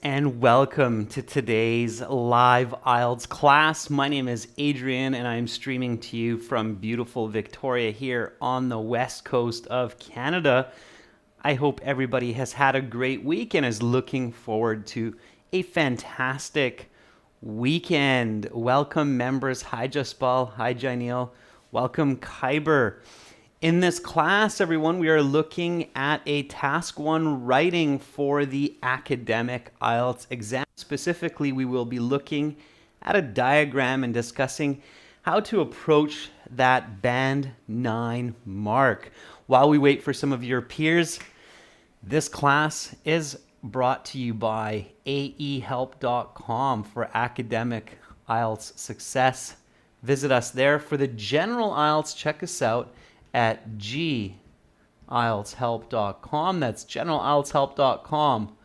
and welcome to today's live IELTS class. My name is Adrian and I'm streaming to you from beautiful Victoria here on the west coast of Canada. I hope everybody has had a great week and is looking forward to a fantastic weekend. Welcome members. Hi Jaspal. Hi Jainil. Welcome Khyber. In this class, everyone, we are looking at a Task 1 writing for the academic IELTS exam. Specifically, we will be looking at a diagram and discussing how to approach that Band 9 mark. While we wait for some of your peers, this class is brought to you by aehelp.com for academic IELTS success. Visit us there. For the general IELTS, check us out at gieltshelp.com. That's generalieltshelp.com.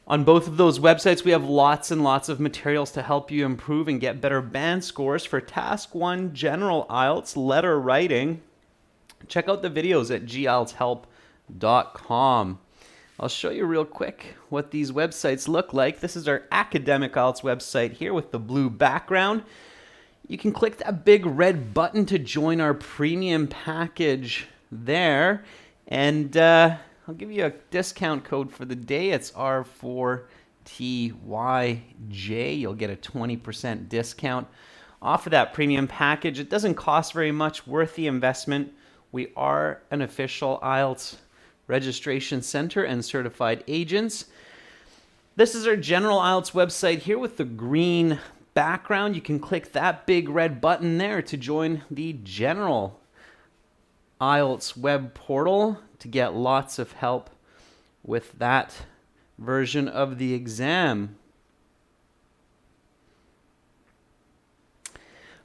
On both of those websites, we have lots and lots of materials to help you improve and get better band scores for Task 1 General IELTS letter writing. Check out the videos at gieltshelp.com. I'll show you real quick what these websites look like. This is our academic IELTS website here with the blue background. You can click that big red button to join our premium package there. And I'll give you a discount code for the day. It's R4TYJ. You'll get a 20% discount off of that premium package. It doesn't cost very much, worth the investment. We are an official IELTS registration center and certified agents. This is our general IELTS website here with the green background. You can click that big red button there to join the general IELTS web portal to get lots of help with that version of the exam.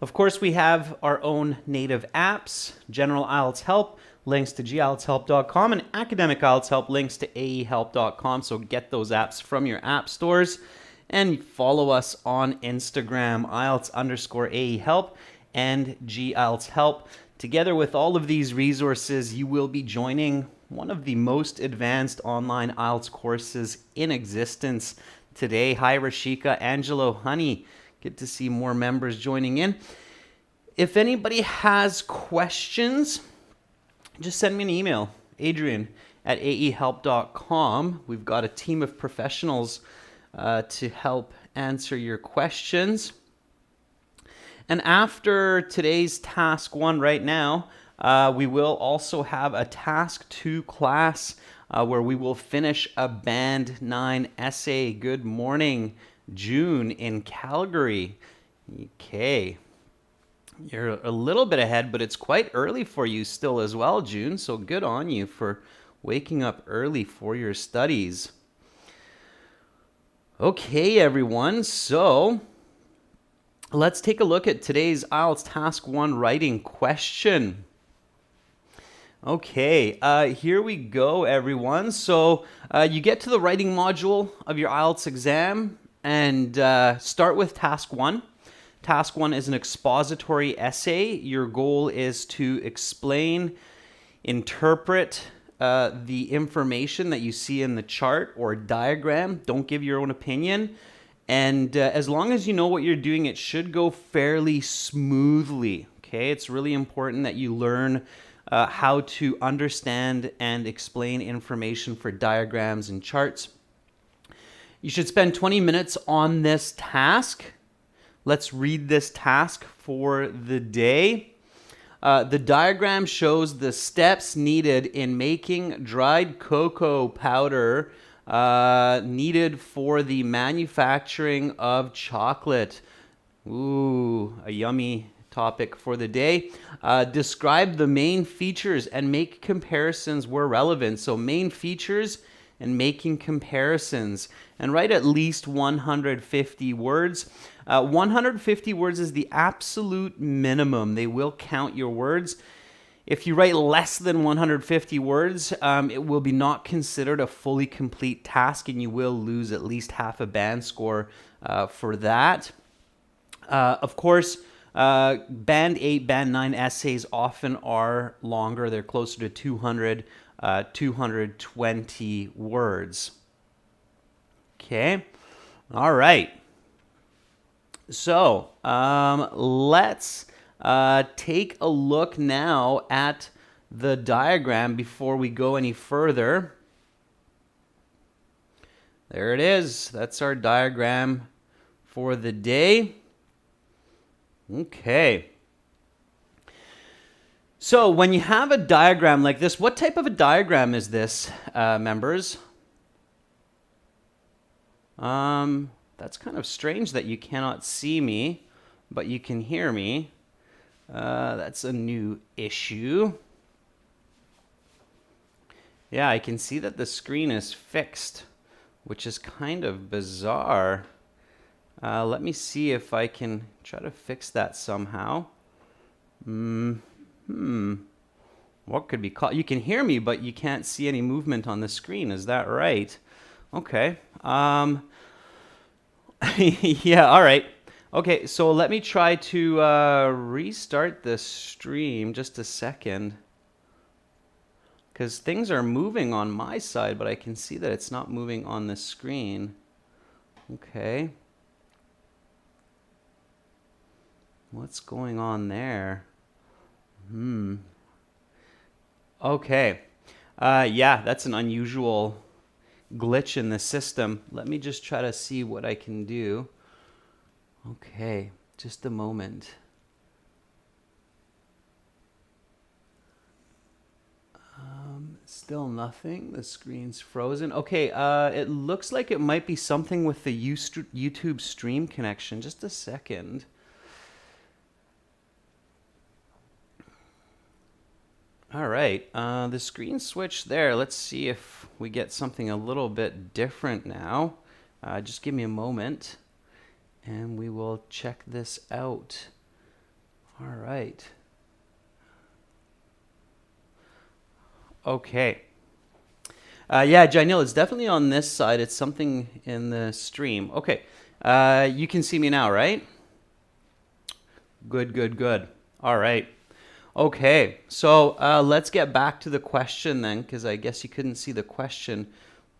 Of course, we have our own native apps, General IELTS Help, links to gieltshelp.com, and Academic IELTS Help, links to aehelp.com. So get those apps from your app stores. And follow us on Instagram, IELTS_AEHelp and GIELTS Help. Together with all of these resources, you will be joining one of the most advanced online IELTS courses in existence today. Hi, Rashika, Angelo, Honey. Good to see more members joining in. If anybody has questions, just send me an email, adrian@aehelp.com. We've got a team of professionals to help answer your questions. And after today's Task 1 right now, we will also have a Task 2 class where we will finish a Band 9 essay. Good morning, June in Calgary. Okay. You're a little bit ahead, but it's quite early for you still as well, June. So good on you for waking up early for your studies. Okay, everyone, so let's take a look at today's IELTS Task 1 writing question. Okay, here we go, everyone. So you get to the writing module of your IELTS exam and start with Task 1. Task 1 is an expository essay. Your goal is to explain, interpret, the information that you see in the chart or diagram. Don't give your own opinion. And as long as you know what you're doing, it should go fairly smoothly. Okay, it's really important that you learn how to understand and explain information for diagrams and charts. You should spend 20 minutes on this task. Let's read this task for the day. The diagram shows the steps needed in making dried cocoa powder needed for the manufacturing of chocolate. Ooh, a yummy topic for the day. Describe the main features and make comparisons where relevant. So main features and making comparisons. And write at least 150 words. 150 words is the absolute minimum. They will count your words. If you write less than 150 words, it will be not considered a fully complete task and you will lose at least half a band score for that. Of course, Band 8, Band 9 essays often are longer. They're closer to 200, 220 words. Okay. All right. So let's take a look now at the diagram before we go any further. There it is. That's our diagram for the day. Okay. So when you have a diagram like this, what type of a diagram is this, members? That's kind of strange that you cannot see me, but you can hear me. That's a new issue. Yeah, I can see that the screen is fixed, which is kind of bizarre. Let me see if I can try to fix that somehow. What could be called? You can hear me, but you can't see any movement on the screen. Is that right? Okay. Yeah, all right. Okay, so let me try to restart the stream just a second. Because things are moving on my side, but I can see that it's not moving on the screen. Okay. What's going on there? Okay. Yeah, that's an unusual glitch in the system. Let me just try to see what I can do. Okay, just a moment. Still nothing. The screen's frozen. Okay, it looks like it might be something with the YouTube stream connection. Just a second. All right, the screen switched there. Let's see if we get something a little bit different now. Just give me a moment, and we will check this out. All right. Okay. Yeah, Janil, it's definitely on this side. It's something in the stream. Okay. You can see me now, right? Good, good, good. All right. Okay, so let's get back to the question then, because I guess you couldn't see the question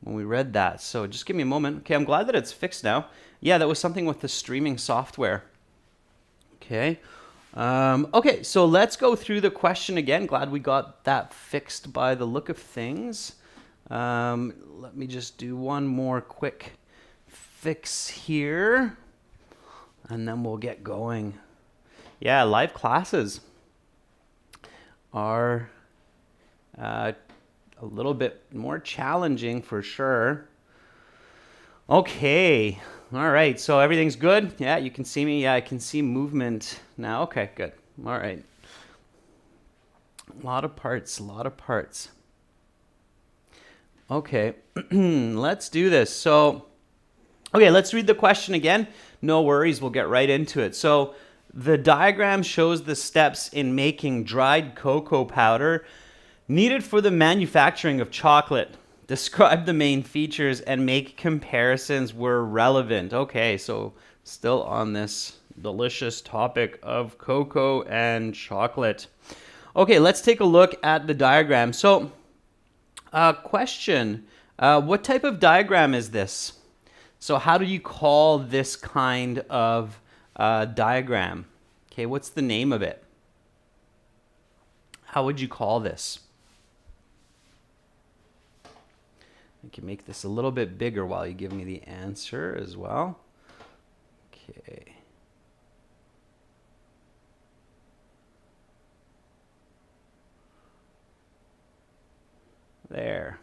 when we read that. So just give me a moment. Okay, I'm glad that it's fixed now. Yeah, that was something with the streaming software. Okay. Okay, so let's go through the question again. Glad we got that fixed by the look of things. Let me just do one more quick fix here, and then we'll get going. Yeah, live classes are a little bit more challenging for sure. Okay. All right. So everything's good? Yeah, you can see me. Yeah, I can see movement now. Okay, good. All right. A lot of parts, a lot of parts. Okay. Let's do this. So, okay, let's read the question again. No worries. We'll get right into it. So, the diagram shows the steps in making dried cocoa powder needed for the manufacturing of chocolate. Describe the main features and make comparisons where relevant. Okay, so still on this delicious topic of cocoa and chocolate. Okay, let's take a look at the diagram. So, question, what type of diagram is this? So how do you call this kind of diagram? Okay, what's the name of it? How would you call this? I can make this a little bit bigger while you give me the answer as well. Okay. There.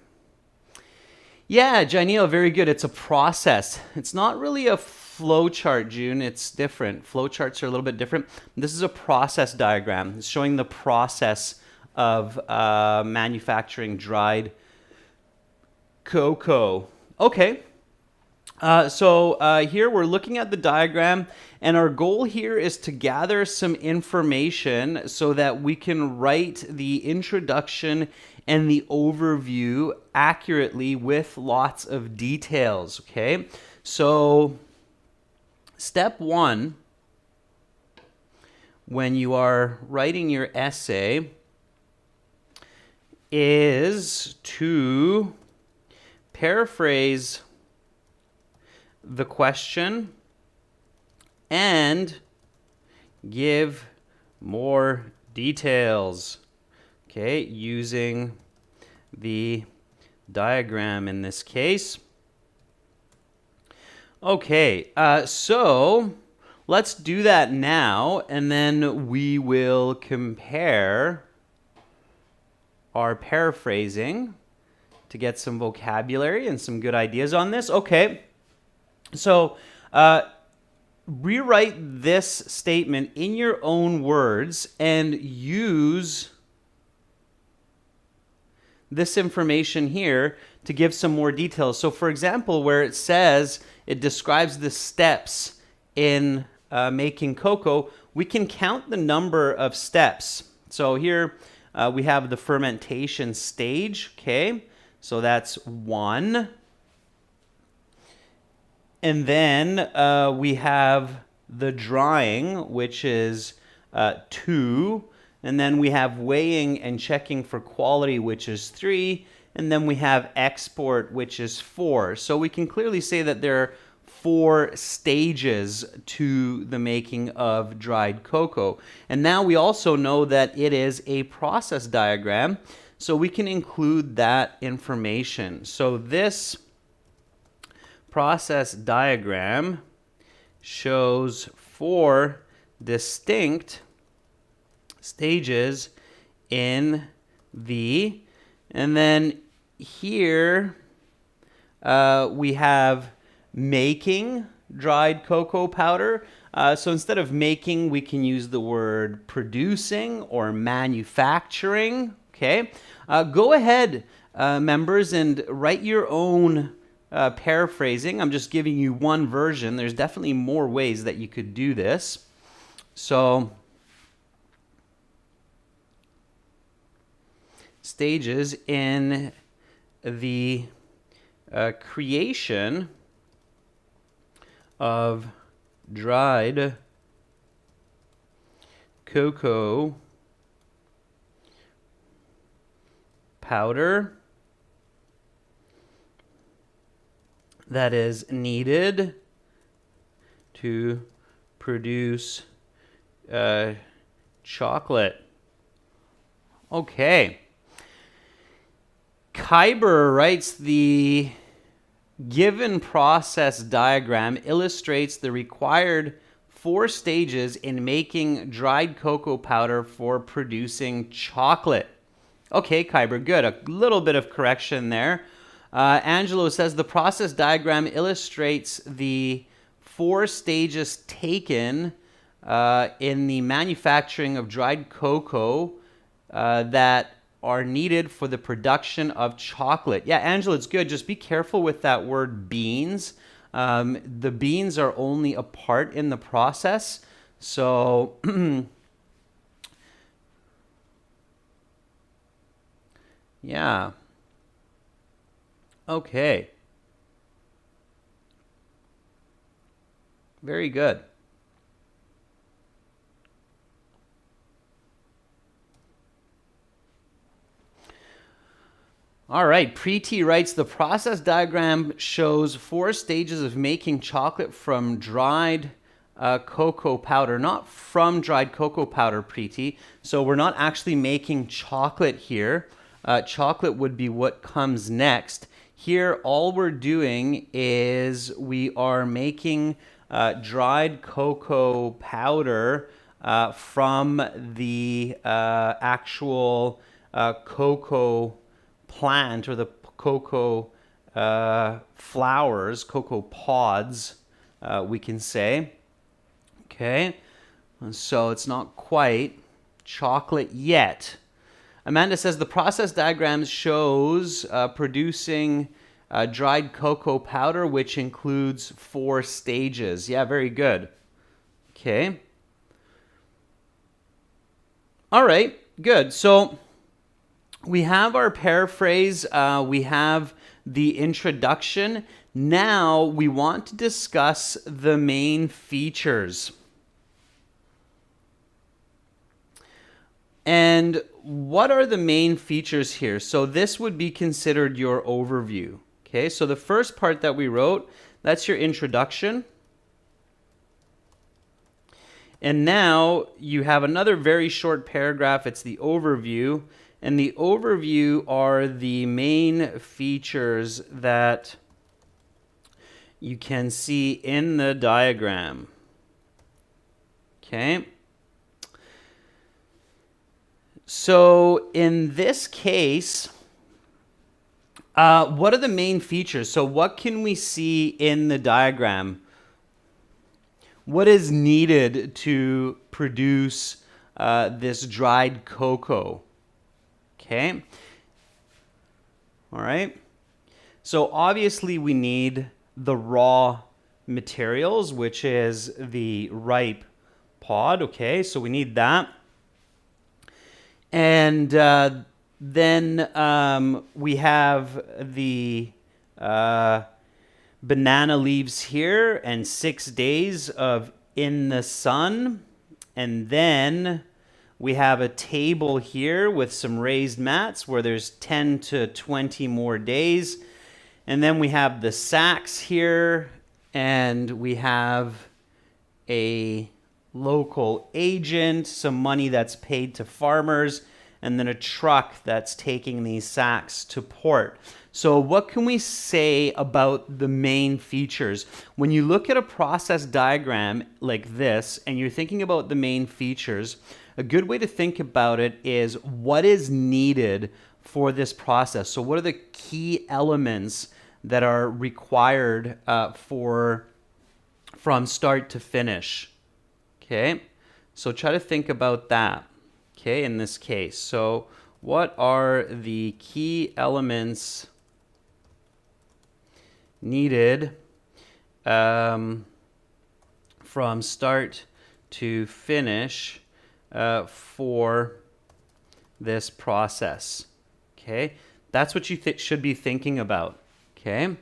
Yeah, Janil, very good. It's a process. It's not really a flow chart, June. It's different. Flow charts are a little bit different. This is a process diagram. It's showing the process of manufacturing dried cocoa. Okay. So here we're looking at the diagram, and our goal here is to gather some information so that we can write the introduction and the overview accurately with lots of details, okay? So step one, when you are writing your essay, is to paraphrase the question and give more details. Okay, using the diagram in this case. Okay, so let's do that now, and then we will compare our paraphrasing to get some vocabulary and some good ideas on this. Okay, so rewrite this statement in your own words and use this information here to give some more details. So for example, where it says it describes the steps in making cocoa, we can count the number of steps. So here we have the fermentation stage, okay? So that's 1. And then we have the drying, which is 2. And then we have weighing and checking for quality, which is 3. And then we have export, which is 4. So we can clearly say that there are 4 stages to the making of dried cocoa. And now we also know that it is a process diagram, so we can include that information. So this process diagram shows 4 distinct stages in the, and then here we have making dried cocoa powder. So instead of making, we can use the word producing or manufacturing. Okay, go ahead, members, and write your own paraphrasing. I'm just giving you one version. There's definitely more ways that you could do this. So stages in the creation of dried cocoa powder that is needed to produce chocolate. Okay. Kyber writes, the given process diagram illustrates the required 4 stages in making dried cocoa powder for producing chocolate. Okay, Kyber, good. A little bit of correction there. Angelo says the process diagram illustrates the 4 stages taken in the manufacturing of dried cocoa that are needed for the production of chocolate. Yeah, Angela, it's good. Just be careful with that word beans. The beans are only a part in the process. So yeah. Okay. Very good. All right, Preeti writes, the process diagram shows 4 stages of making chocolate from dried cocoa powder, not from dried cocoa powder, Preeti. So we're not actually making chocolate here. Chocolate would be what comes next. Here, all we're doing is we are making dried cocoa powder from the actual cocoa plant, or the cocoa flowers, cocoa pods, we can say. Okay, and so it's not quite chocolate yet. Amanda says the process diagram shows producing dried cocoa powder, which includes 4 stages. Yeah, very good. Okay. All right, good. So we have our paraphrase, we have the introduction. Now we want to discuss the main features. And what are the main features here? So this would be considered your overview. Okay, so the first part that we wrote, that's your introduction. And now you have another very short paragraph. It's the overview. And the overview are the main features that you can see in the diagram. Okay. So in this case, what are the main features? So what can we see in the diagram? What is needed to produce this dried cocoa? Okay. All right. So obviously we need the raw materials, which is the ripe pod. Okay. So we need that. And then we have the banana leaves here and 6 days of in the sun. And then we have a table here with some raised mats where there's 10 to 20 more days. And then we have the sacks here, and we have a local agent, some money that's paid to farmers, and then a truck that's taking these sacks to port. So what can we say about the main features? When you look at a process diagram like this and you're thinking about the main features, a good way to think about it is what is needed for this process. So what are the key elements that are required from start to finish? Okay, so try to think about that, okay, in this case. So what are the key elements needed from start to finish for this process? Okay, that's what you should be thinking about. Okay.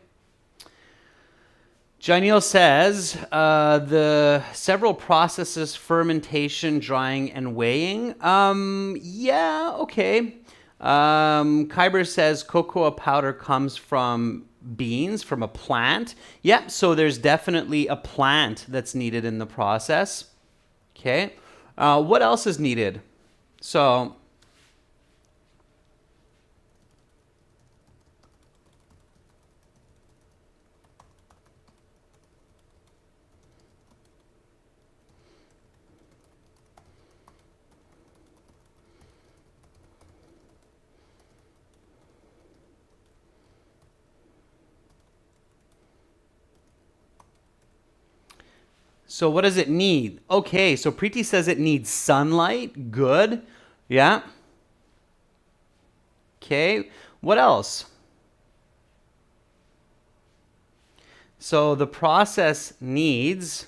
Janelle says the several processes: fermentation, drying, and weighing. Yeah, okay. Kyber says cocoa powder comes from beans, from a plant. Yeah, so there's definitely a plant that's needed in the process. Okay. What else is needed? So So what does it need? Okay, so Preeti says it needs sunlight. Good. Yeah. Okay. What else? So the process needs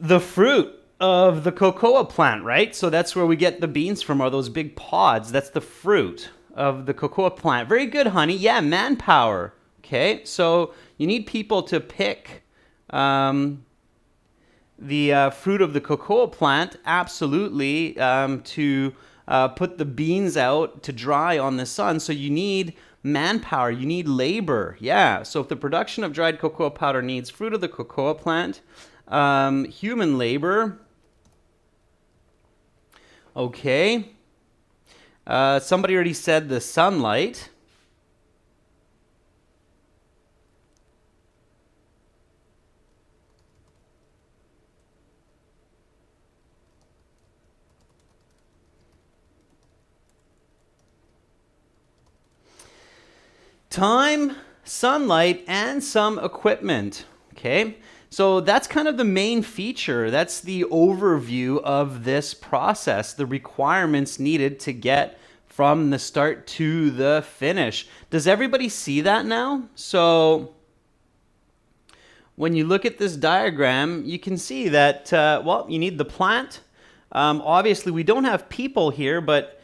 the fruit of the cocoa plant, right? So that's where we get the beans from, are those big pods. That's the fruit of the cocoa plant. Very good, honey. Yeah, manpower. Okay, so you need people to pick the fruit of the cocoa plant, absolutely, to put the beans out to dry on the sun. So you need manpower, you need labor. Yeah, so if the production of dried cocoa powder needs fruit of the cocoa plant, human labor. Okay. Somebody already said the sunlight. Time, sunlight, and some equipment. Okay. So that's kind of the main feature. That's the overview of this process, the requirements needed to get from the start to the finish. Does everybody see that now? So when you look at this diagram, you can see that, well, you need the plant. Obviously, we don't have people here, but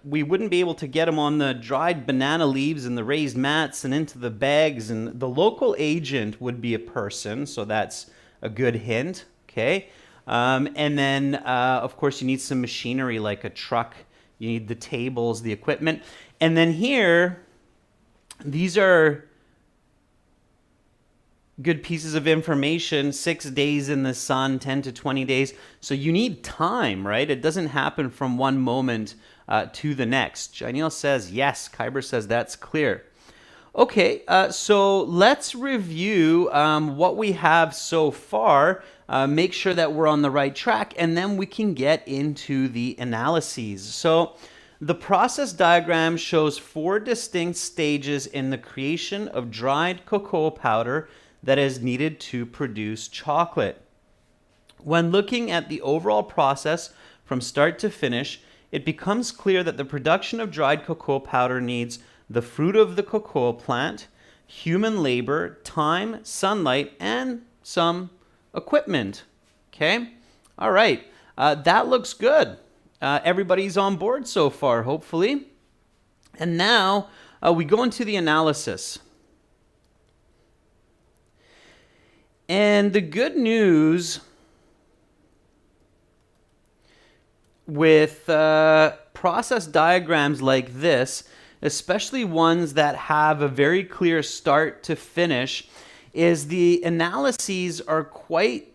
we wouldn't be able to get them on the dried banana leaves and the raised mats and into the bags. And the local agent would be a person, so that's a good hint, okay? And then, of course, you need some machinery like a truck. You need the tables, the equipment. And then here, these are good pieces of information. 6 days in the sun, 10 to 20 days. So you need time, right? It doesn't happen from one moment to the next. Janelle says yes. Kyber says that's clear. Okay, so let's review what we have so far. Make sure that we're on the right track, and then we can get into the analyses. So the process diagram shows 4 distinct stages in the creation of dried cocoa powder that is needed to produce chocolate. When looking at the overall process from start to finish, it becomes clear that the production of dried cocoa powder needs the fruit of the cocoa plant, human labor, time, sunlight, and some equipment. Okay? All right. That looks good. Everybody's on board so far, hopefully. And now we go into the analysis. And the good news with process diagrams like this, especially ones that have a very clear start to finish, is the analyses are quite,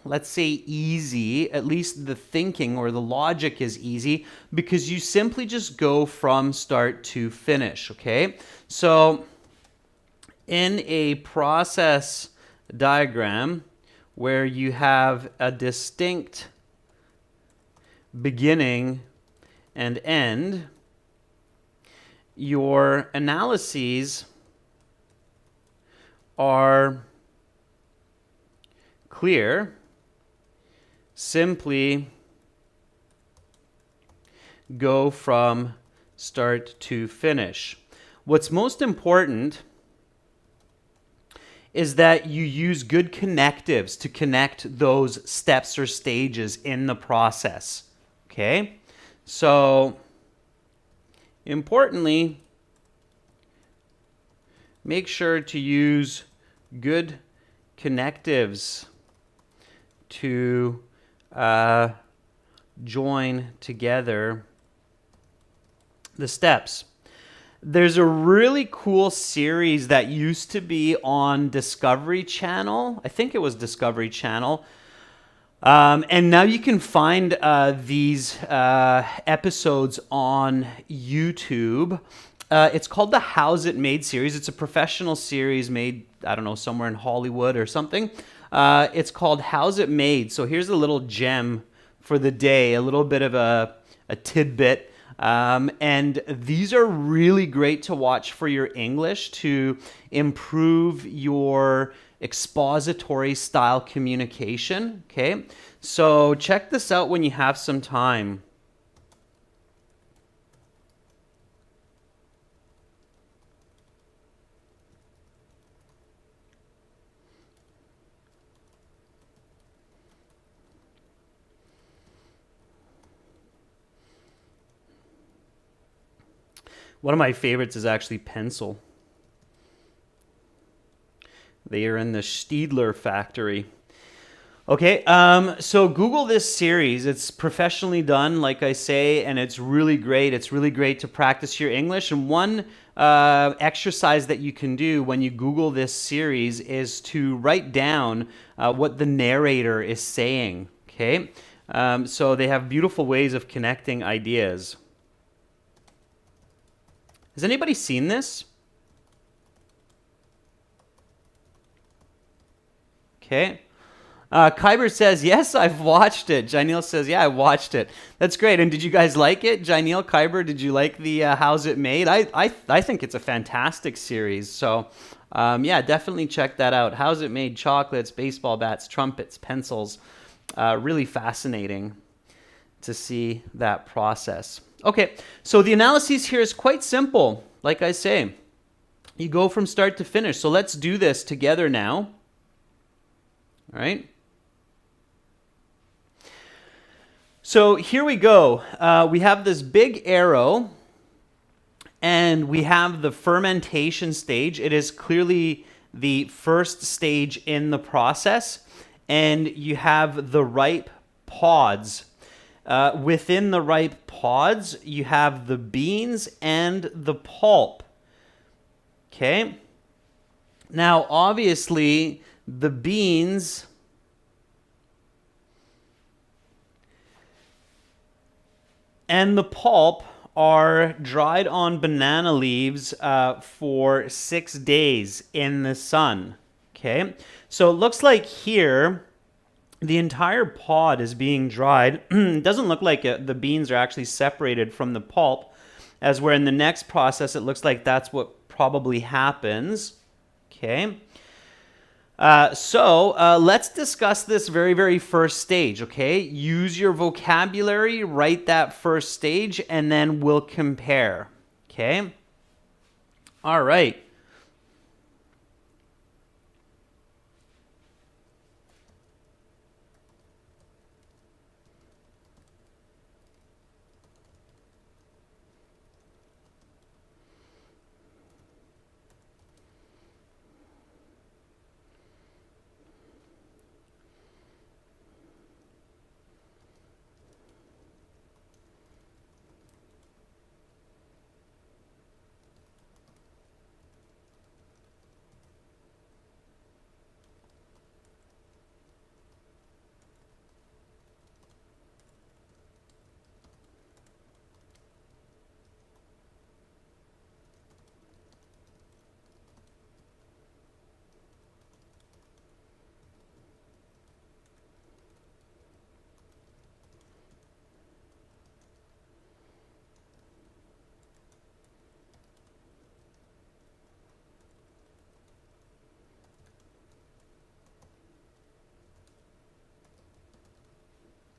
let's say, easy. At least the thinking or the logic is easy because you simply just go from start to finish, okay? So in a process diagram where you have a distinct beginning and end, your analyses are clear. Simply go from start to finish. What's most important is that you use good connectives to connect those steps or stages in the process. Okay? So, importantly, make sure to use good connectives to join together the steps. There's a really cool series that used to be on Discovery Channel. I think it was Discovery Channel. And now you can find these episodes on YouTube. It's called the How's It Made series. It's a professional series made, I don't know, somewhere in Hollywood or something. It's called How's It Made. So here's a little gem for the day, a little bit of a tidbit. And these are really great to watch for your English to improve your expository style communication. Okay, so check this out when you have some time. One of my favorites is actually pencil. They are in the Stiedler factory. Okay, so Google this series. It's professionally done, like I say, and it's really great. It's really great to practice your English. And one exercise that you can do when you Google this series is to write down what the narrator is saying. Okay, so they have beautiful ways of connecting ideas. Has anybody seen this? Okay. Kyber says, yes, I've watched it. Janelle says, yeah, I watched it. That's great. And did you guys like it? Janelle, Kyber, did you like the How's It Made? I think it's a fantastic series. So, yeah, definitely check that out. How's It Made? Chocolates, baseball bats, trumpets, pencils. Really fascinating to see that process. Okay, so the analysis here is quite simple. Like I say, you go from start to finish. So let's do this together now. All right. So here we go. We have this big arrow, and we have the fermentation stage. It is clearly the first stage in the process, and you have the ripe pods. Within the ripe pods, you have the beans and the pulp. Okay. Now, obviously, the beans and the pulp are dried on banana leaves for 6 days in the sun. Okay, so it looks like here the entire pod is being dried. It doesn't look like the beans are actually separated from the pulp, as where in the next process it looks like that's what probably happens. Okay. So let's discuss this very, very first stage, okay? Use your vocabulary, write that first stage, and then we'll compare, okay? All right.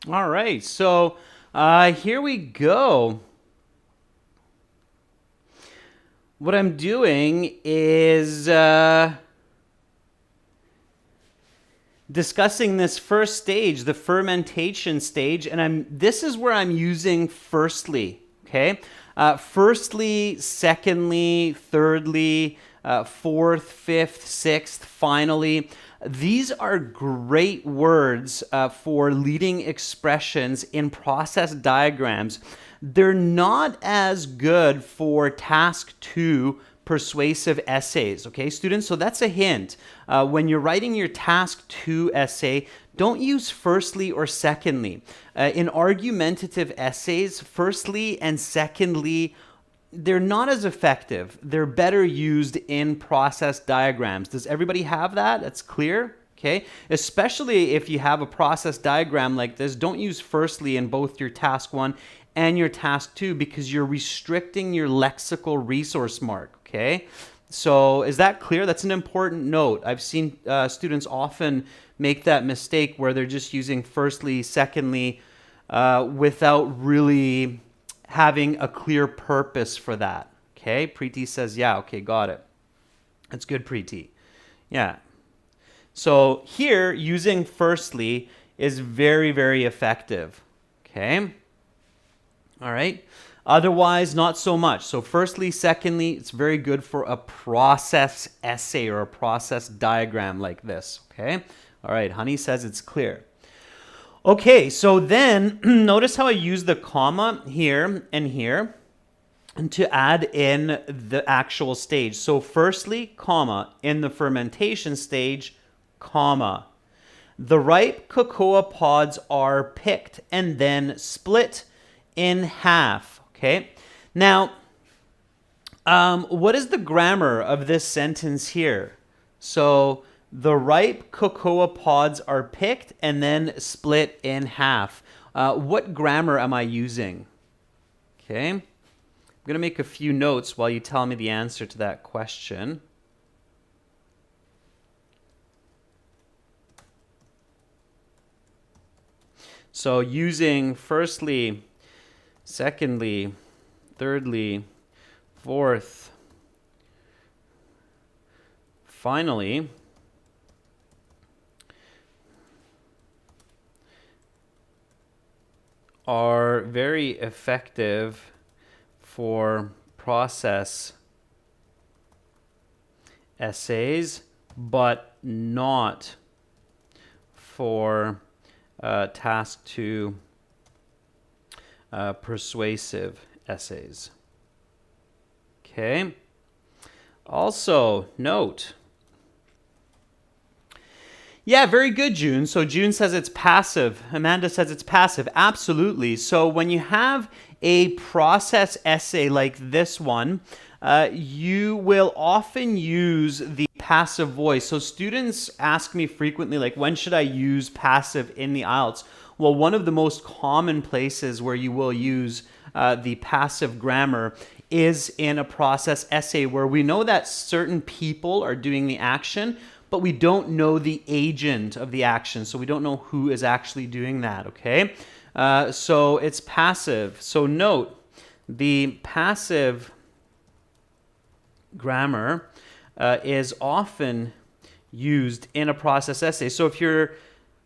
All right, so here we go. What I'm doing is discussing this first stage, the fermentation stage, and this is where I'm using firstly, okay? Firstly, secondly, thirdly, fourth, fifth, sixth, finally. These are great words for leading expressions in process diagrams. They're not as good for task 2 persuasive essays, okay, students? So that's a hint. When you're writing your task 2 essay, don't use firstly or secondly. In argumentative essays, firstly and secondly, they're not as effective. They're better used in process diagrams. Does everybody have that? That's clear? Okay. Especially if you have a process diagram like this, don't use firstly in both your task 1 and your task 2 because you're restricting your lexical resource mark. Okay. So is that clear? That's an important note. I've seen students often make that mistake where they're just using firstly, secondly, without really having a clear purpose for that. Okay, Preeti says, yeah, okay, got it. That's good, Preeti. Yeah. So here, using firstly is very, very effective. Okay. All right. Otherwise, not so much. So firstly, secondly, it's very good for a process essay or a process diagram like this. Okay. All right. Honey says it's clear. Okay, so then notice how I use the comma here and to add in the actual stage. So firstly, comma, in the fermentation stage, comma. The ripe cocoa pods are picked and then split in half. Okay, now, what is the grammar of this sentence here? So the ripe cocoa pods are picked and then split in half. What grammar am I using? Okay. I'm going to make a few notes while you tell me the answer to that question. So using firstly, secondly, thirdly, fourth, finally, are very effective for process essays, but not for task 2 persuasive essays. Okay. Also, note. Yeah, very good, June. So June says it's passive. Amanda says it's passive. Absolutely. So when you have a process essay like this one, you will often use the passive voice. So students ask me frequently, like, when should I use passive in the IELTS? Well, one of the most common places where you will use the passive grammar is in a process essay where we know that certain people are doing the action, but we don't know the agent of the action. So we don't know who is actually doing that, okay? So it's passive. So note, the passive grammar is often used in a process essay. So if you're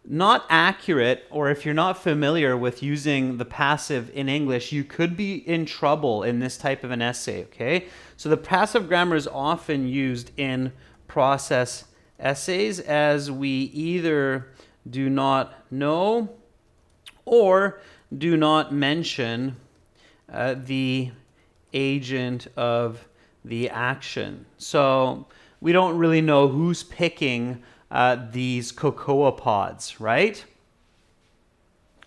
not accurate, or if you're not familiar with using the passive in English, you could be in trouble in this type of an essay, okay? So the passive grammar is often used in process essays as we either do not know or do not mention the agent of the action. So we don't really know who's picking these cocoa pods, right?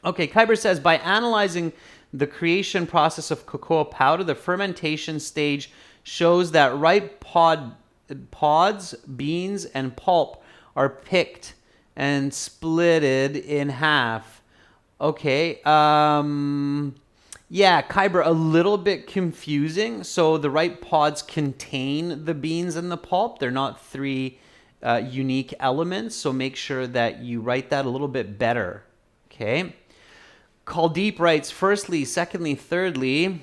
Okay, Kyber says, by analyzing the creation process of cocoa powder, the fermentation stage shows that ripe pods, beans, and pulp are picked and splitted in half. Okay, yeah, Kyber, a little bit confusing. So the ripe pods contain the beans and the pulp. They're not three unique elements, so make sure that you write that a little bit better, okay? Kuldeep writes, firstly, secondly, thirdly,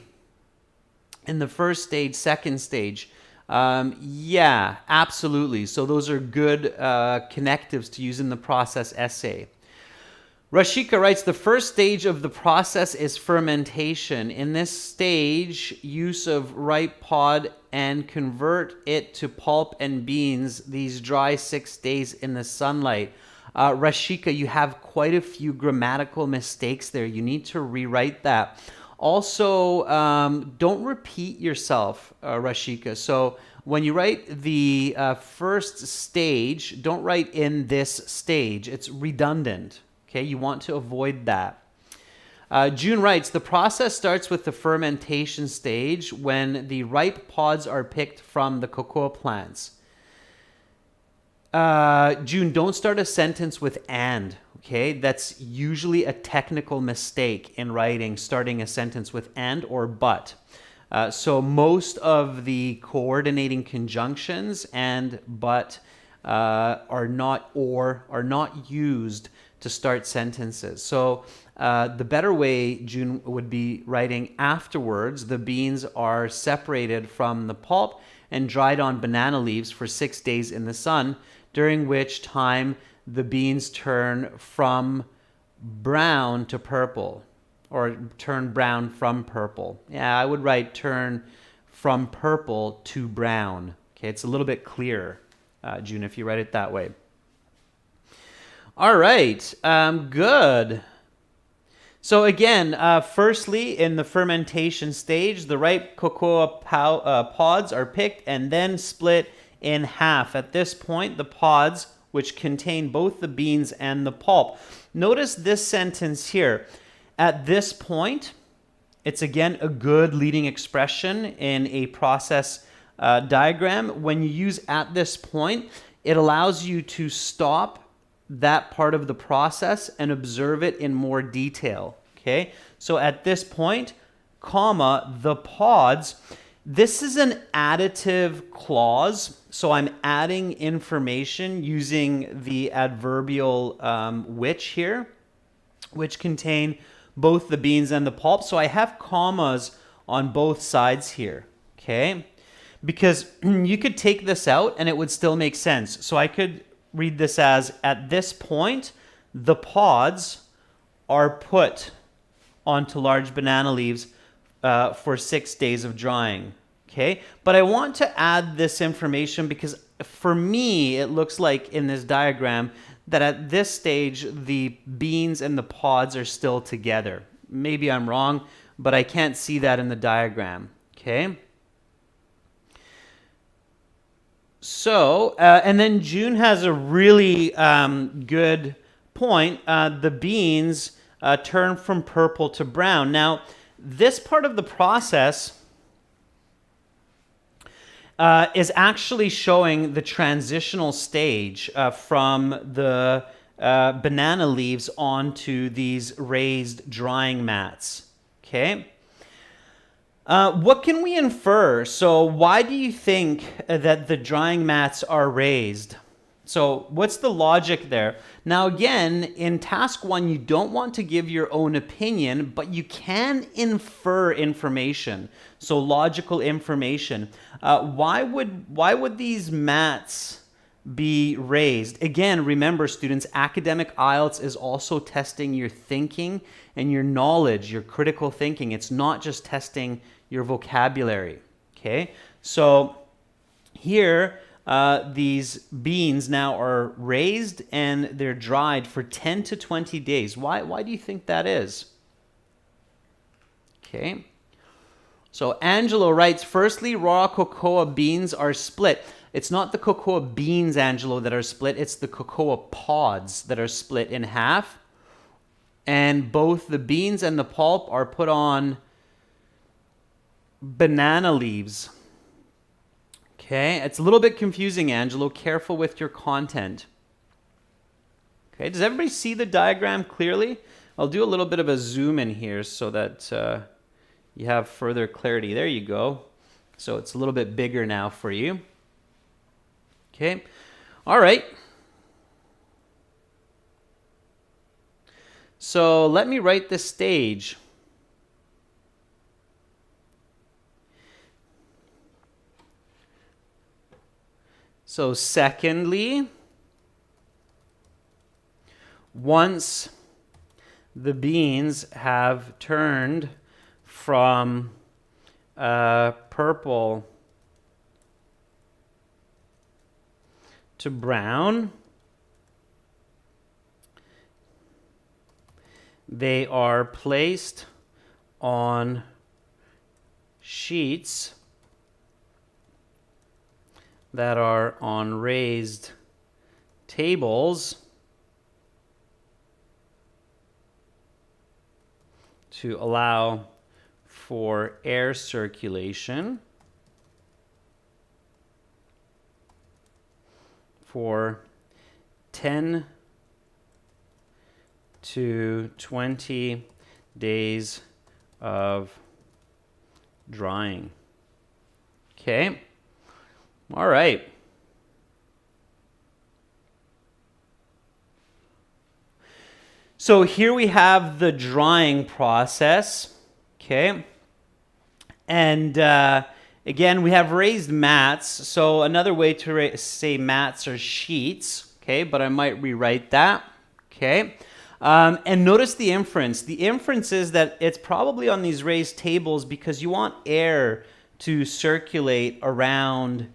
in the first stage, second stage. Yeah, absolutely. So those are good connectives to use in the process essay. Rashika writes, the first stage of the process is fermentation. In this stage, use of ripe pod and convert it to pulp and beans. These dry 6 days in the sunlight. Rashika, you have quite a few grammatical mistakes there. You need to rewrite that. Also, don't repeat yourself, Rashika. So when you write the first stage, don't write in this stage. It's redundant. Okay, you want to avoid that. June writes, the process starts with the fermentation stage when the ripe pods are picked from the cocoa plants. June, don't start a sentence with and, okay? That's usually a technical mistake in writing, starting a sentence with and or but. So most of the coordinating conjunctions and but are not used to start sentences. So the better way, June, would be writing afterwards. The beans are separated from the pulp and dried on banana leaves for 6 days in the sun, during which time the beans turn from brown to purple, or turn brown from purple. Yeah, I would write turn from purple to brown. Okay, it's a little bit clearer, June, if you write it that way. All right, good. So again, firstly, in the fermentation stage, the ripe cocoa pods are picked and then split in half. At this point, the pods, which contain both the beans and the pulp. Notice this sentence here. At this point, it's again a good leading expression in a process diagram. When you use at this point, it allows you to stop that part of the process and observe it in more detail, okay? So at this point, comma, the pods, this is an additive clause, so I'm adding information using the adverbial which here, which contain both the beans and the pulp. So I have commas on both sides here, okay? Because you could take this out and it would still make sense. So I could read this as, at this point, the pods are put onto large banana leaves for 6 days of drying. Okay, but I want to add this information because for me, it looks like in this diagram that at this stage, the beans and the pods are still together. Maybe I'm wrong, but I can't see that in the diagram. Okay. So, and then June has a really good point. The beans turn from purple to brown. Now, this part of the process is actually showing the transitional stage from the banana leaves onto these raised drying mats. Okay. What can we infer? So why do you think that the drying mats are raised? So what's the logic there? Now again, in task 1, you don't want to give your own opinion, but you can infer information. So logical information. Why would these mats be raised? Again, remember students, academic IELTS is also testing your thinking and your knowledge, your critical thinking. It's not just testing your vocabulary. Okay, so here these beans now are raised and they're dried for 10 to 20 days. Why do you think that is? Okay, so Angelo writes, firstly, raw cocoa beans are split. It's not the cocoa beans, Angelo, that are split. It's the cocoa pods that are split in half. And both the beans and the pulp are put on banana leaves. Okay, it's a little bit confusing, Angelo. Careful with your content. Okay, does everybody see the diagram clearly? I'll do a little bit of a zoom in here so that you have further clarity. There you go. So it's a little bit bigger now for you. Okay, all right. So let me write the stage. So secondly, once the beans have turned from purple to brown, they are placed on sheets that are on raised tables to allow for air circulation for 10 to 20 days of drying. Okay. All right. So here we have the drying process. Okay. And again, we have raised mats. So another way to say mats are sheets. Okay. But I might rewrite that. Okay. And notice the inference. The inference is that it's probably on these raised tables because you want air to circulate around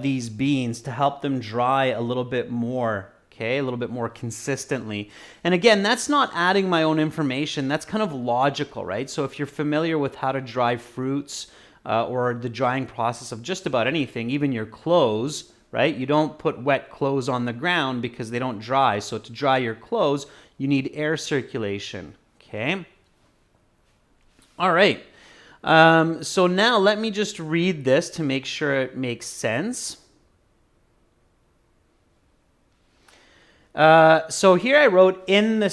these beans to help them dry a little bit more, okay, a little bit more consistently. And again, that's not adding my own information. That's kind of logical, right? So if you're familiar with how to dry fruits or the drying process of just about anything, even your clothes, right? You don't put wet clothes on the ground because they don't dry. So to dry your clothes, you need air circulation, okay? All right. So now let me just read this to make sure it makes sense. So here I wrote in the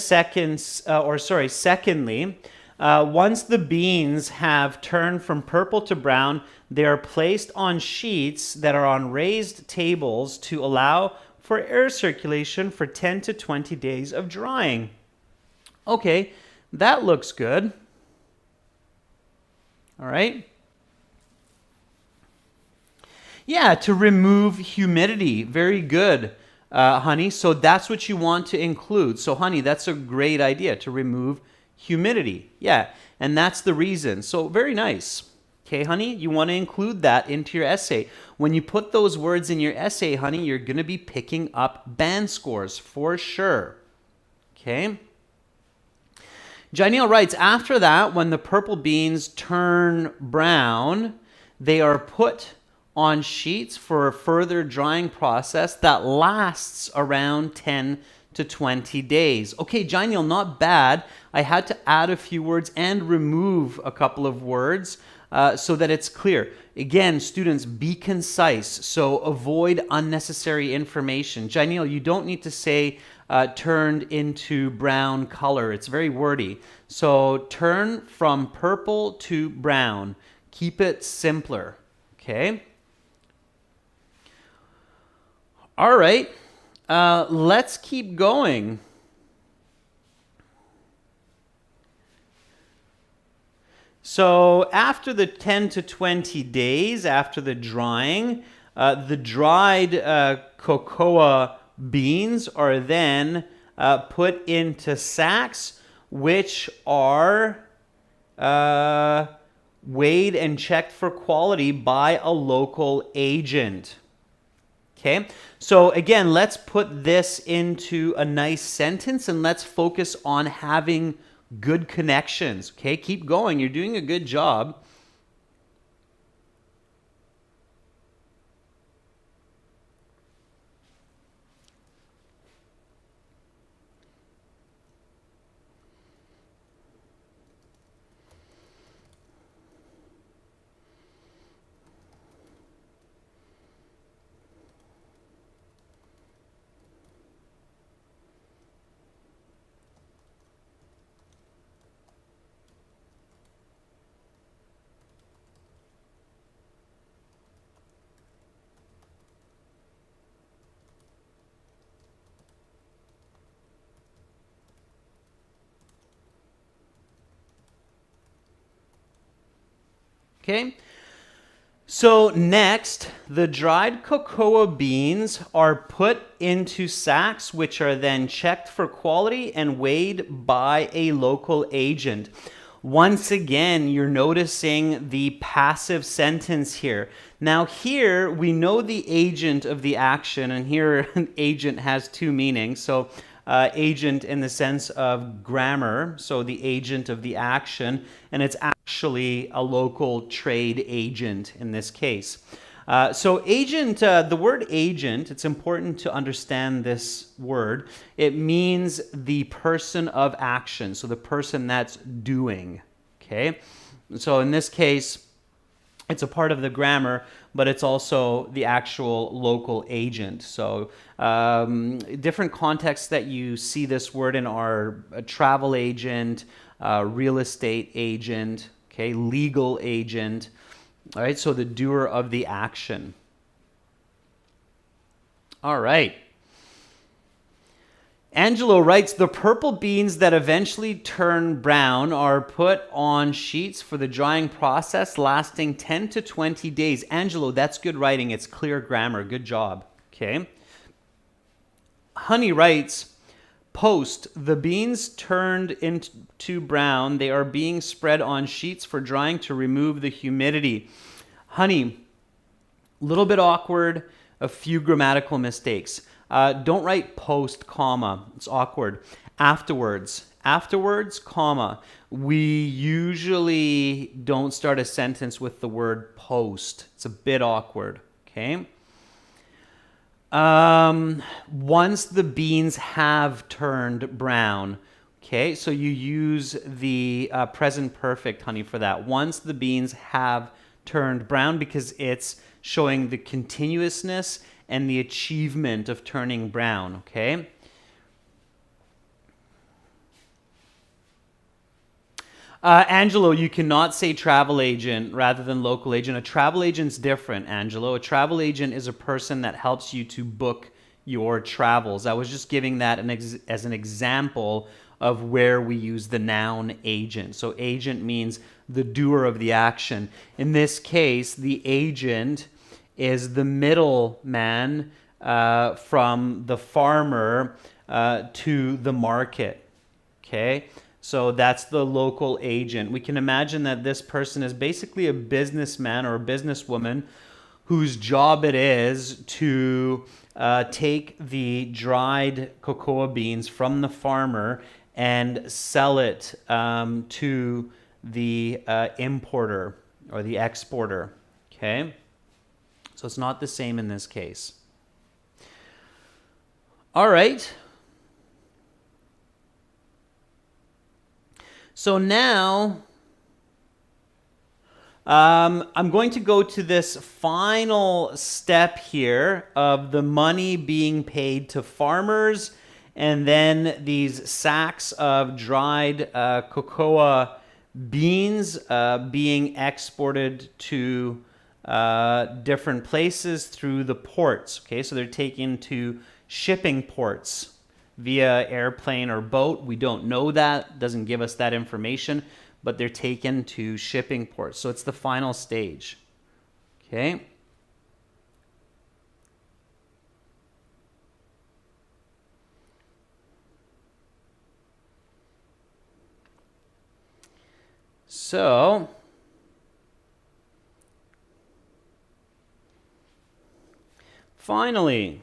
secondly, once the beans have turned from purple to brown, they are placed on sheets that are on raised tables to allow for air circulation for 10 to 20 days of drying. Okay, that looks good. All right. Yeah, to remove humidity. Very good, honey. So that's what you want to include. So, honey, that's a great idea, to remove humidity. Yeah, and that's the reason. So very nice. Okay, honey, you want to include that into your essay. When you put those words in your essay, honey, you're going to be picking up band scores for sure. Okay. Janelle writes, after that, when the purple beans turn brown, they are put on sheets for a further drying process that lasts around 10 to 20 days. Okay, Janelle, not bad. I had to add a few words and remove a couple of words so that it's clear. Again, students, be concise. So avoid unnecessary information. Janelle, you don't need to say turned into brown color. It's very wordy. So turn from purple to brown. Keep it simpler. Okay? All right. Let's keep going. So after the 10 to 20 days after the drying, the dried cocoa beans are then put into sacks, which are weighed and checked for quality by a local agent. Okay, so again, let's put this into a nice sentence and let's focus on having good connections. Okay, keep going. You're doing a good job. Okay, so next, the dried cocoa beans are put into sacks, which are then checked for quality and weighed by a local agent. Once again, you're noticing the passive sentence here. Now here, we know the agent of the action, and here an agent has two meanings. So agent in the sense of grammar, so the agent of the action, and it's actually a local trade agent in this case. So agent, the word agent, it's important to understand this word. It means the person of action, so the person that's doing, okay? So in this case, it's a part of the grammar, but it's also the actual local agent. So different contexts that you see this word in are a travel agent, real estate agent, okay, legal agent. All right, so the doer of the action. All right. Angelo writes, the purple beans that eventually turn brown are put on sheets for the drying process lasting 10 to 20 days. Angelo, that's good writing. It's clear grammar. Good job. Okay. Honey writes, post, the beans turned into brown. They are being spread on sheets for drying to remove the humidity. Honey, a little bit awkward, a few grammatical mistakes. Don't write post, comma. It's awkward. Afterwards. Afterwards, comma. We usually don't start a sentence with the word post. It's a bit awkward, okay? Once the beans have turned brown, okay? So you use the present perfect, honey, for that. Once the beans have turned brown, because it's showing the continuousness and the achievement of turning brown, okay? Angelo, you cannot say travel agent rather than local agent. A travel agent's different, Angelo. A travel agent is a person that helps you to book your travels. I was just giving that as an example of where we use the noun agent. So agent means the doer of the action. In this case, the agent is the middleman from the farmer to the market, okay? So that's the local agent. We can imagine that this person is basically a businessman or a businesswoman whose job it is to take the dried cocoa beans from the farmer and sell it to the importer or the exporter. Okay? So it's not the same in this case. All right. So now I'm going to go to this final step here of the money being paid to farmers and then these sacks of dried cocoa beans being exported to different places through the ports. Okay, so they're taken to shipping ports via airplane or boat. We don't know that, doesn't give us that information, but they're taken to shipping ports. So it's the final stage. Okay. So finally,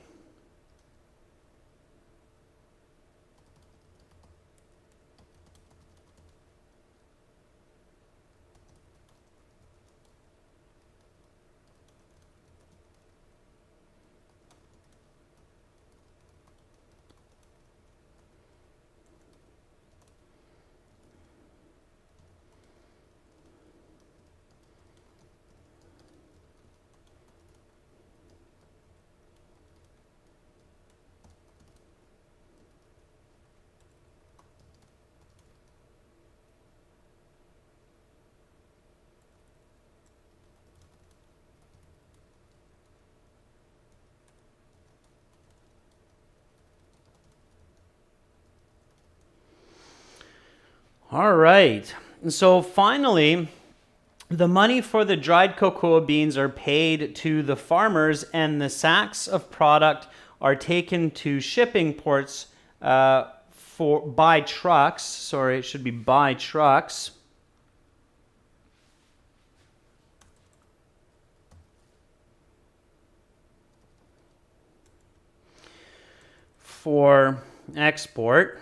all right. And so finally, the money for the dried cocoa beans are paid to the farmers and the sacks of product are taken to shipping ports by trucks. Sorry, it should be by trucks. For export.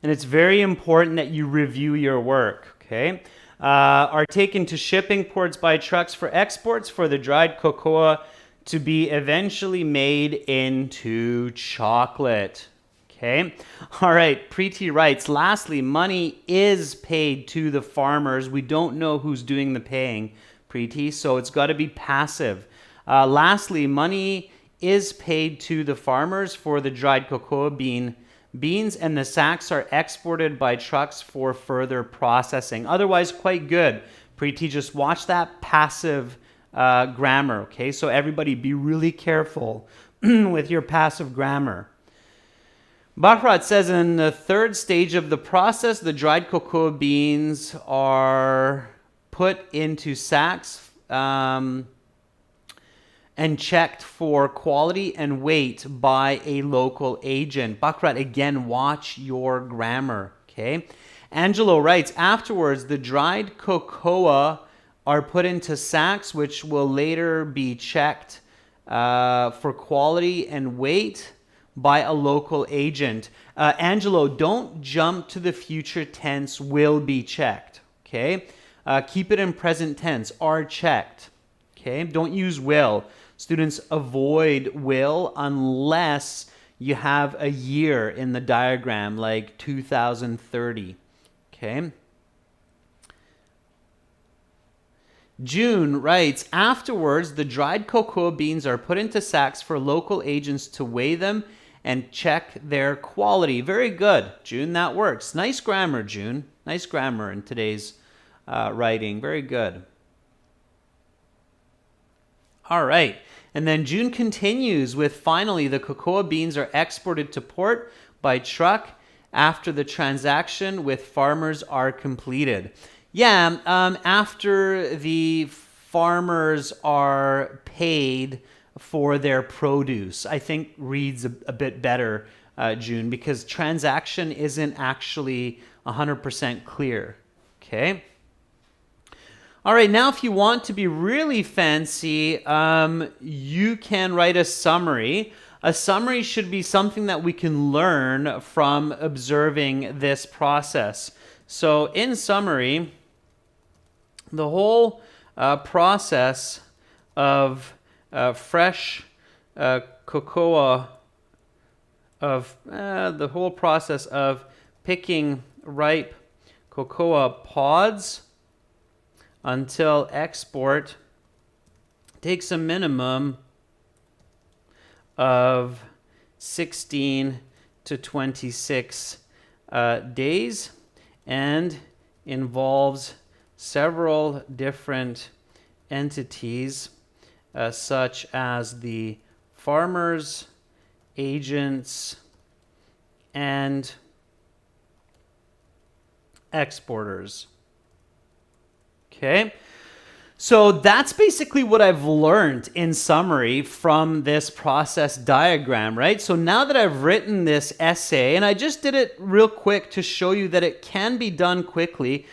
And it's very important that you review your work, okay? Are taken to shipping ports by trucks for exports for the dried cocoa to be eventually made into chocolate. Okay. All right. Preeti writes, lastly, money is paid to the farmers. We don't know who's doing the paying, Preeti, so it's got to be passive. Lastly, money is paid to the farmers for the dried cocoa beans, and the sacks are exported by trucks for further processing. Otherwise, quite good. Preeti, just watch that passive grammar, okay? So everybody be really careful with your passive grammar. Bahrat says in the third stage of the process, the dried cocoa beans are put into sacks and checked for quality and weight by a local agent. Bahrat, again, watch your grammar, okay? Angelo writes, afterwards, the dried cocoa are put into sacks, which will later be checked for quality and weight by a local agent. Angelo, don't jump to the future tense will be checked, okay? Keep it in present tense, are checked, okay? Don't use will. Students, avoid will unless you have a year in the diagram, like 2030, okay? June writes, afterwards, the dried cocoa beans are put into sacks for local agents to weigh them and check their quality. Very good, June, that works. Nice grammar, June. Nice grammar in today's writing. Very good. All right, and then June continues with, finally, the cocoa beans are exported to port by truck after the transaction with farmers are completed. Yeah, after the farmers are paid for their produce, I think reads a bit better, June, because transaction isn't actually 100% clear. Okay. All right, now if you want to be really fancy, you can write a summary. A summary should be something that we can learn from observing this process. So in summary, the whole process of fresh cocoa, the whole process of picking ripe cocoa pods until export takes a minimum of 16 to 26 days and involves several different entities such as the farmers, agents, and exporters. Okay, so that's basically what I've learned in summary from this process diagram, right? So now that I've written this essay, and I just did it real quick to show you that it can be done quickly,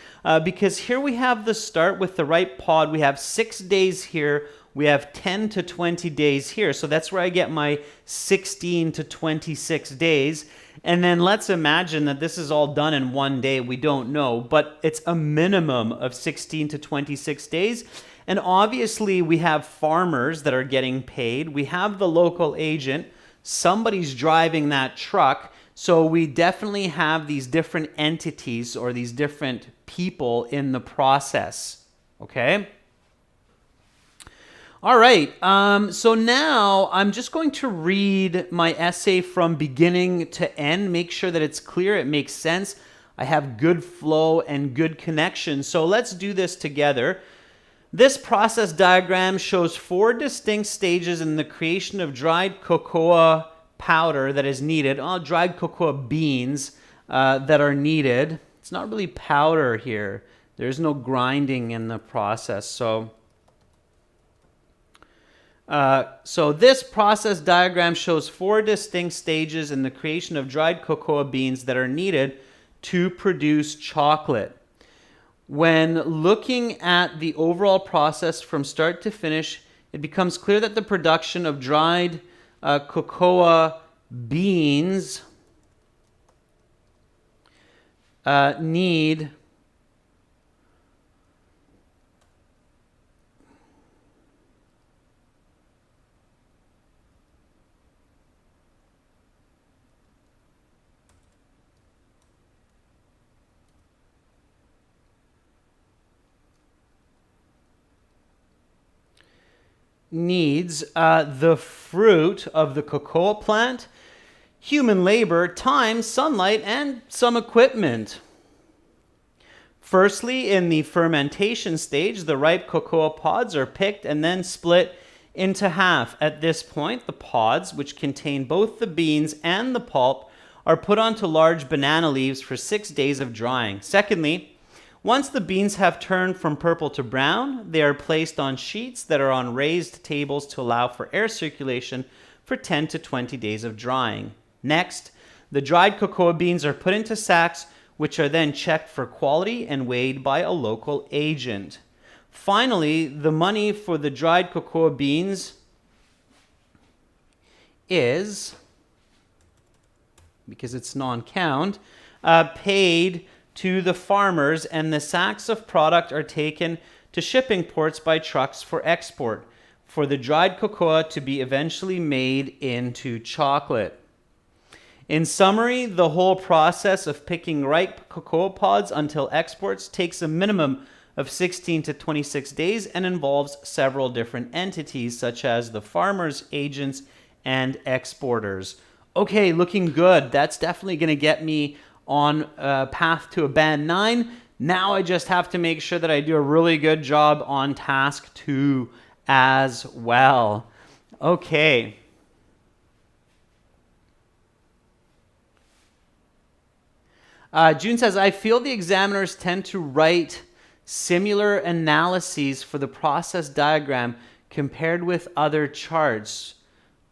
because here we have the start with the right pod. We have 6 days here. We have 10 to 20 days here. So that's where I get my 16 to 26 days. And then let's imagine that this is all done in 1 day. We don't know, but it's a minimum of 16 to 26 days. And obviously we have farmers that are getting paid. We have the local agent. Somebody's driving that truck. So we definitely have these different entities or these different people in the process. Okay? All right, so now I'm just going to read my essay from beginning to end, make sure that it's clear, it makes sense, I have good flow and good connection. So let's do this together. This process diagram shows 4 distinct stages in the creation of dried cocoa powder that is needed, dried cocoa beans that are needed. It's not really powder here. There's no grinding in the process, So this process diagram shows 4 distinct stages in the creation of dried cocoa beans that are needed to produce chocolate. When looking at the overall process from start to finish, it becomes clear that the production of dried cocoa beans needs the fruit of the cocoa plant, human labor, time, sunlight, and some equipment. Firstly, in the fermentation stage, the ripe cocoa pods are picked and then split into half. At this point, the pods, which contain both the beans and the pulp, are put onto large banana leaves for 6 days of drying. Secondly, once the beans have turned from purple to brown, they are placed on sheets that are on raised tables to allow for air circulation for 10 to 20 days of drying. Next, the dried cocoa beans are put into sacks, which are then checked for quality and weighed by a local agent. Finally, the money for the dried cocoa beans is, because it's non-count, paid to the farmers, and the sacks of product are taken to shipping ports by trucks for export, for the dried cocoa to be eventually made into chocolate. In summary, the whole process of picking ripe cocoa pods until exports takes a minimum of 16 to 26 days and involves several different entities such as the farmers, agents, and exporters. Okay, looking good. That's definitely going to get me on a path to a band 9. Now I just have to make sure that I do a really good job on task 2 as well. Okay. June says, I feel the examiners tend to write Similar analyses for the process diagram compared with other charts.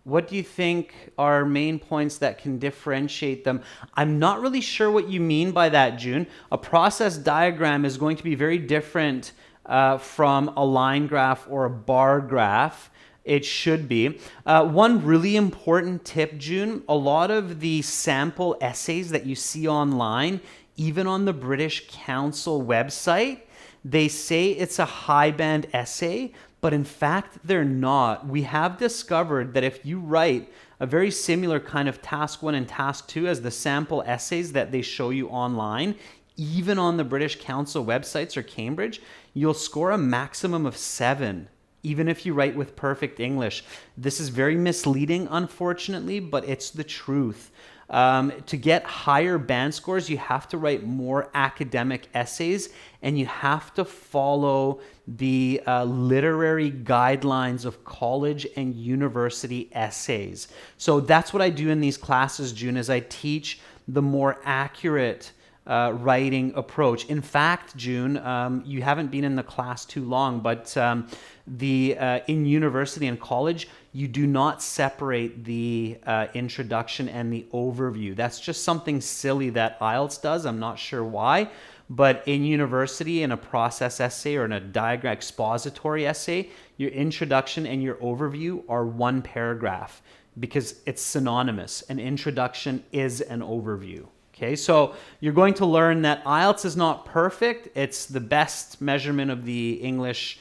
What do you think are main points that can differentiate them? I'm not really sure what you mean by that, June. A process diagram is going to be very different from a line graph or a bar graph. It should be. One really important tip, June, a lot of the sample essays that you see online, even on the British Council website, they say it's a high band essay, but in fact, they're not. We have discovered that if you write a very similar kind of task 1 and task 2 as the sample essays that they show you online, even on the British Council websites or Cambridge, you'll score a maximum of 7, even if you write with perfect English. This is very misleading, unfortunately, but it's the truth. To get higher band scores, you have to write more academic essays, and you have to follow the literary guidelines of college and university essays. So that's what I do in these classes, June, is I teach the more accurate writing approach. In fact, June, you haven't been in the class too long, but in university and college, you do not separate the introduction and the overview. That's just something silly that IELTS does. I'm not sure why, but in university, in a process essay or in a diagram expository essay, your introduction and your overview are one paragraph because it's synonymous. An introduction is an overview. Okay, so you're going to learn that IELTS is not perfect. It's the best measurement of the English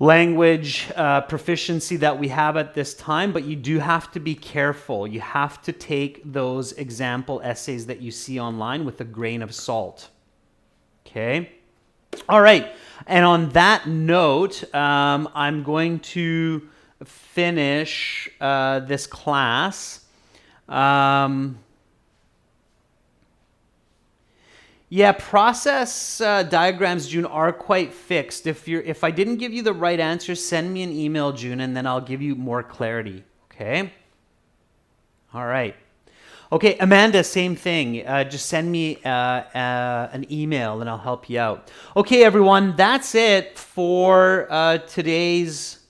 language proficiency that we have at this time, but you do have to be careful. You have to take those example essays that you see online with a grain of salt. Okay? All right. And on that note, I'm going to finish this class. Yeah, process diagrams, June, are quite fixed. If I didn't give you the right answer, send me an email, June, and then I'll give you more clarity. Okay? All right. Okay, Amanda, same thing. Just send me an email and I'll help you out. Okay, everyone, that's it for today's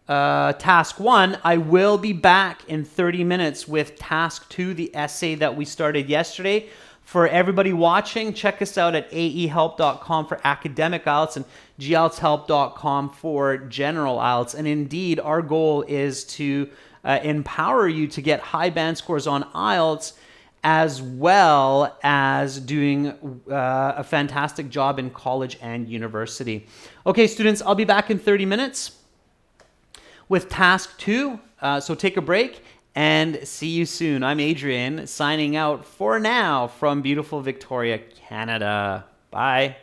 task 1. I will be back in 30 minutes with task 2, the essay that we started yesterday. For everybody watching, check us out at aehelp.com for academic IELTS and gieltshelp.com for general IELTS. And indeed, our goal is to empower you to get high band scores on IELTS, as well as doing a fantastic job in college and university. Okay, students, I'll be back in 30 minutes with task 2. So take a break. And see you soon. I'm Adrian, signing out for now from beautiful Victoria, Canada. Bye.